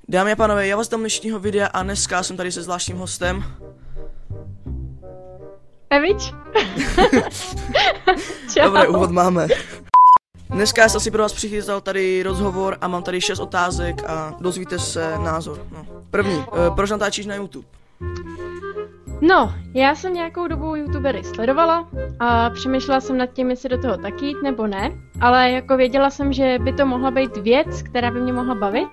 Dámy a pánové, já vás dám dnešního videa a dneska jsem tady se zvláštním hostem. Evič? Dobré, úvod máme. Dneska jsem si pro vás přichystal tady rozhovor a mám tady 6 otázek a dozvíte se názor. No. První, proč natáčíš na YouTube? No, já jsem nějakou dobu youtubery sledovala a přemýšlela jsem nad tím, jestli do toho taky jít nebo ne, ale jako věděla jsem, že by to mohla být věc, která by mě mohla bavit,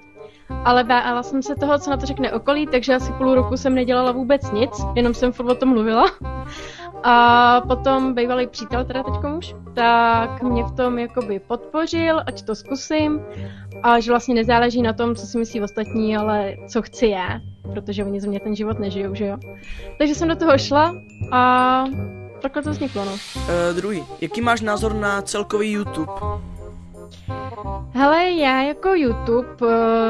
ale bála jsem se toho, co na to řekne okolí, takže asi půl roku jsem nedělala vůbec nic, jenom jsem furt o tom mluvila. A potom bývalý přítel, teda teďko už, tak mě v tom jakoby podpořil, ať to zkusím a že vlastně nezáleží na tom, co si myslí ostatní, ale co chci já, protože oni ze mě ten život nežijou, že jo. Takže jsem do toho šla a takhle to vzniklo, no. Druhý, jaký máš názor na celkový YouTube? Hele, já jako YouTube,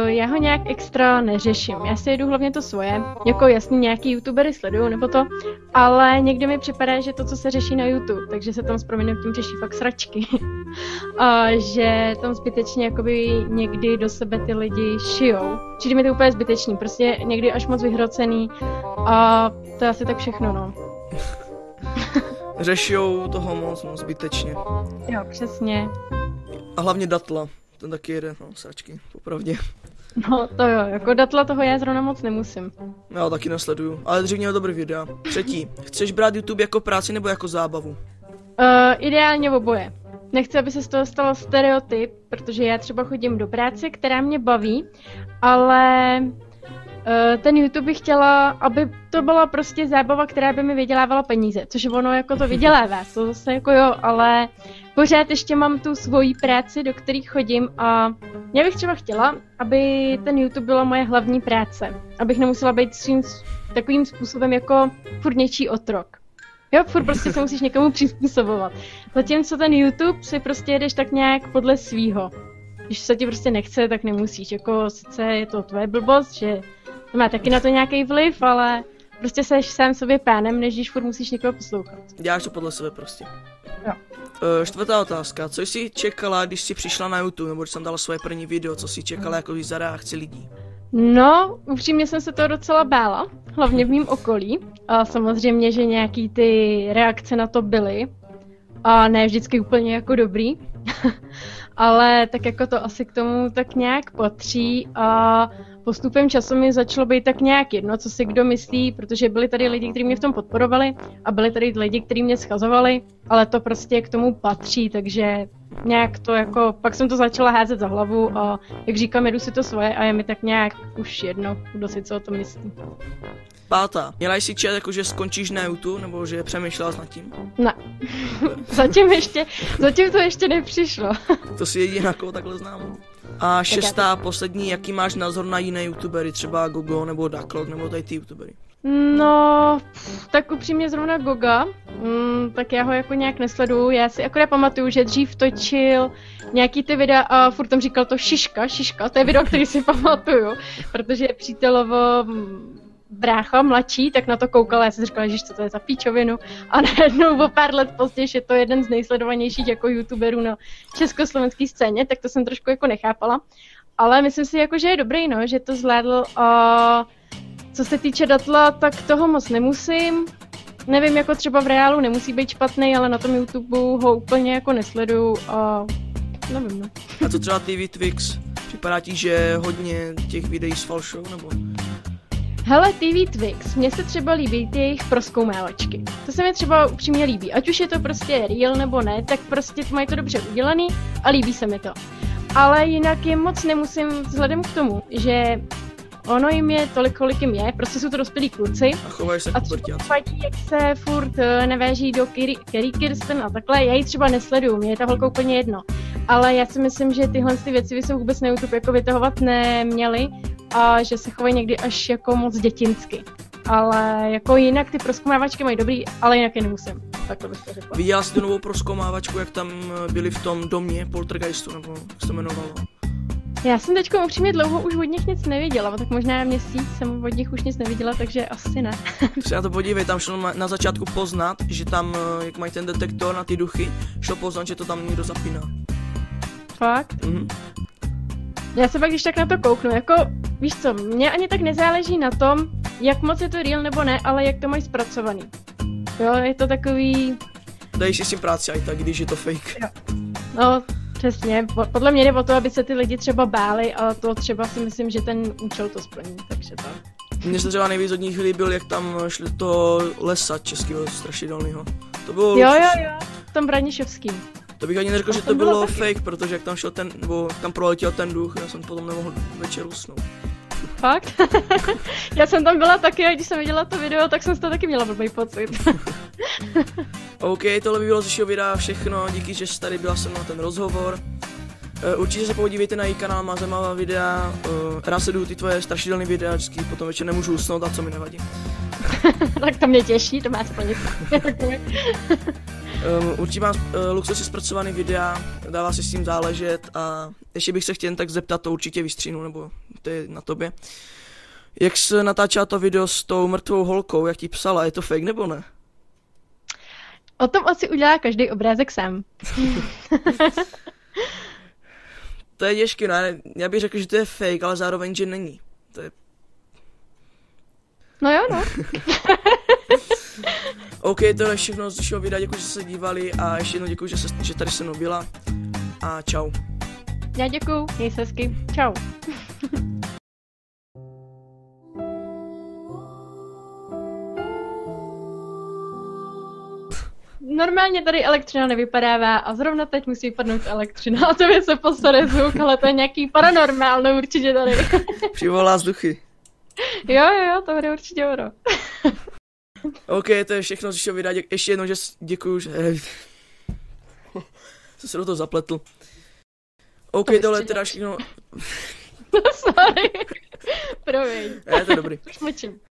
já ho nějak extra neřeším, já si jedu hlavně to svoje, jako jasně nějaký youtubery sleduju nebo to, ale někdy mi připadá, že to, co se řeší na YouTube, takže se tam s prominutím řeší fakt sračky. A že tam zbytečně jakoby někdy do sebe ty lidi šijou. Přijde mi to úplně zbytečný, prostě někdy až moc vyhrocený a to je asi tak všechno, no. Řešijou toho moc zbytečně. Jo, přesně. A hlavně Datla, ten taky jede, no, sračky, popravdě. No to jo, jako Datla toho já zrovna moc nemusím. Já taky nesleduju, ale dřív měl dobrý videa. Třetí, chceš brát YouTube jako práci nebo jako zábavu? Ideálně oboje. Nechci, aby se z toho stalo stereotyp, protože já třeba chodím do práce, která mě baví, ale ten YouTube bych chtěla, aby to byla prostě zábava, která by mi vydělávala peníze, což ono jako to vydělává, to zase jako jo, ale pořád ještě mám tu svoji práci, do které chodím a já bych třeba chtěla, aby ten YouTube byla moje hlavní práce, abych nemusela být svým takovým způsobem jako furt něčí otrok. Jo, furt prostě se musíš někomu přizpůsobovat. Zatímco ten YouTube si prostě jedeš tak nějak podle svýho. Když se ti prostě nechce, tak nemusíš, jako sice je to tvoje blbost, že to má taky na to nějaký vliv, ale prostě seš sám sobě pánem, než když furt musíš někoho poslouchat. Děláš to podle sebe prostě. Jo. Čtvrtá otázka, co jsi čekala, když jsi přišla na YouTube, nebo když jsem dala svoje první video, co jsi čekala jako za reakci lidí? No, upřímně jsem se toho docela bála, hlavně v mém okolí. A samozřejmě, že nějaký ty reakce na to byly. A ne vždycky úplně jako dobrý. Ale tak jako to asi k tomu tak nějak patří a postupem času mi začalo být tak nějak jedno, co si kdo myslí, protože byli tady lidi, kteří mě v tom podporovali a byli tady lidi, kteří mě schazovali, ale to prostě k tomu patří, takže nějak to jako, pak jsem to začala házet za hlavu a jak říkám, jedu si to svoje a je mi tak nějak už jedno, kdo si co o tom myslí. Pátá, měla jsi čet, jako že skončíš na YouTube, nebo že přemýšlela nad tím? Ne, zatím to ještě nepřišlo. To si jediná, koho takhle znám. A šestá, poslední, jaký máš názor na jiné youtubery, třeba Gogo nebo Daklok, nebo tady ty youtubery? No, tak upřímně zrovna Goga, tak já ho jako nějak nesleduju, já si akorát pamatuju, že dřív točil nějaký ty videa a furt tam říkal to šiška, to je video, který si pamatuju, protože přítelovo brácha mladší, tak na to koukala, já jsem říkala, že co to je za píčovinu a najednou o pár let později je to jeden z nejsledovanějších jako youtuberů na československé scéně, tak to jsem trošku jako nechápala, ale myslím si jako, že je dobrý, no, že to zvládl a co se týče Datla, tak toho moc nemusím, nevím, jako třeba v reálu nemusí být špatný, ale na tom YouTube ho úplně jako nesleduju a nevím, no. A co třeba TV Twix? Připadá ti, že hodně těch videí sfalšují, nebo? Hele, TV Twix, mně se třeba líbí ty jejich prozkoumávačky. To se mi třeba upřímně líbí. Ať už je to prostě real nebo ne, tak prostě mají to dobře udělaný a líbí se mi to. Ale jinak je moc nemusím vzhledem k tomu, že ono jim je tolik, kolik jim je, prostě jsou to dospělí kluci. A chovají se jako brťáci. A jak se furt neváží do Carrie Kirsten a takhle, já ji třeba nesleduju, mě je ta holka úplně jedno. Ale já si myslím, že tyhle ty věci by se vůbec na YouTube jako vytahovat neměly a že se chovají někdy až jako moc dětinsky. Ale jako jinak ty prozkoumávačky mají dobrý, ale jinak je nemusím. Takhle bych to řekla. Viděla jsi tu novou prozkoumávačku, jak tam byli v tom domě Poltergeistu, nebo jak se to jmenovalo? Já jsem teďko upřímně dlouho už od nich nic neviděla, tak možná měsíc jsem od nich už nic neviděla, takže asi ne. Se na to podívej, tam šlo na začátku poznat, že tam, jak mají ten detektor na ty duchy, šlo poznat, že to tam někdo zapíná. Fakt? Já se pak když tak na to kouknu, jako víš co, mně ani tak nezáleží na tom, jak moc je to real nebo ne, ale jak to mají zpracovaný. Jo, je to takový... Dají si s tím práci i tak, když je to fake. Jo. No, přesně. Podle mě jde o to, aby se ty lidi třeba báli, ale to třeba si myslím, že ten účel to splní, takže to. Mně se třeba nejvíc od nich líbil, jak tam šli do toho lesa českého strašidelného. To bylo... Jo, v tom Branišovským. To bych ani neřekl, že to bylo fake, protože jak tam šel ten, nebo tam proletěl ten duch, já jsem potom nemohl večer usnout. Fakt? Já jsem tam byla taky a když jsem viděla to video, tak jsem z toho taky měla blbý pocit. OK, tohle by bylo z dnešního videa všechno, díky, že jsi tady byla se mnou na ten rozhovor. Určitě se podívejte na její kanál, má zajímavá videa, rád se jdu ty tvoje strašidelné videa, vždycky potom večer nemůžu usnout a co mi nevadí. Tak to mě těší, to má splnit. Určitě má luxusně zpracovaný videa, dává si s tím záležet a ještě bych se chtěl tak zeptat, to určitě vystříhnu, nebo to je na tobě. Jak se natáčela to video s tou mrtvou holkou, jak ti psala, je to fake nebo ne? O tom asi udělá každý obrázek sám. To je těžké, ne? Já bych řekl, že to je fake, ale zároveň, že není. To je... No jo, no. OK, to je všechno z dnešního videa, děkuji, že jste se dívali a ještě jednou děkuji, že tady se mnou byla a čau. Já děkuju, měj se hezky, čau. Normálně tady elektřina nevypadává a zrovna teď musí padnout elektřina a to se postará zvuk, ale to je nějaký paranormálno určitě tady. Přivolá vzduchy. Jo, to bude určitě ono. OK, to je všechno z dnešního videa, ještě jednou, že děkuju, že... Jsem se do toho zapletl. OK, tohle je teda všechno... Sorry. Promiň. Je to dobrý. Už mlčím.